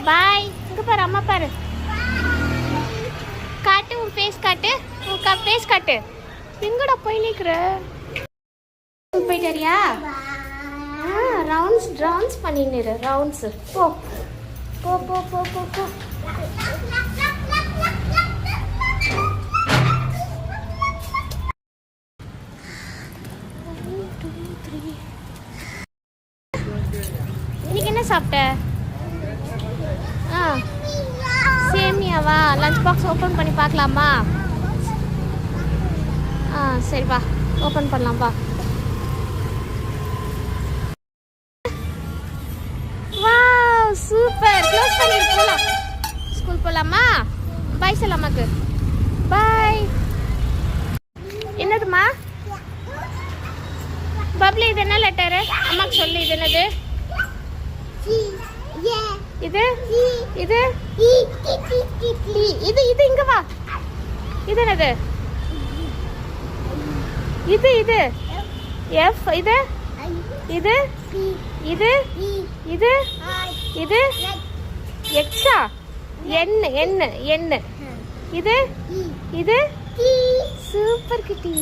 பாய். இங்கே பாரு, அம்மா பாரு. காட்டு, உன் ஃபேஸ் காட்டு. உன் ஃபேஸ் காட்டு. எங்கடா போய் நிற்கிற? போயிட்டாரியா? ரவுண்ட்ஸ் பண்ணிடு. ரவுண்ட்ஸ். போ போ போ போ போ போ. இன்னைக்கு என்ன சாப்பிட்ட? சேமியாவா? லஞ்ச் பாக்ஸ் ஓப்பன் பண்ணி பார்க்கலாமா? சரி வா, ஓப்பன் பண்ணலாம் வா. Wow, super. க்ளோஸ் பண்ணிட்டு போலாம். ஸ்கூல் போலாமா? பாய் சொல்லாமாக்கு. பாய். என்னதுமா? பப்ளி, இது என்ன லெட்டரு? அம்மாக்கு சொல்லு. இது என்னது? இது இது இது இது இங்க வா. இது என்னது? இது இது எஃப். இது இது இது இது இது எக்ஸா? என் என் என். இது இது சூப்பர் கிட்டி.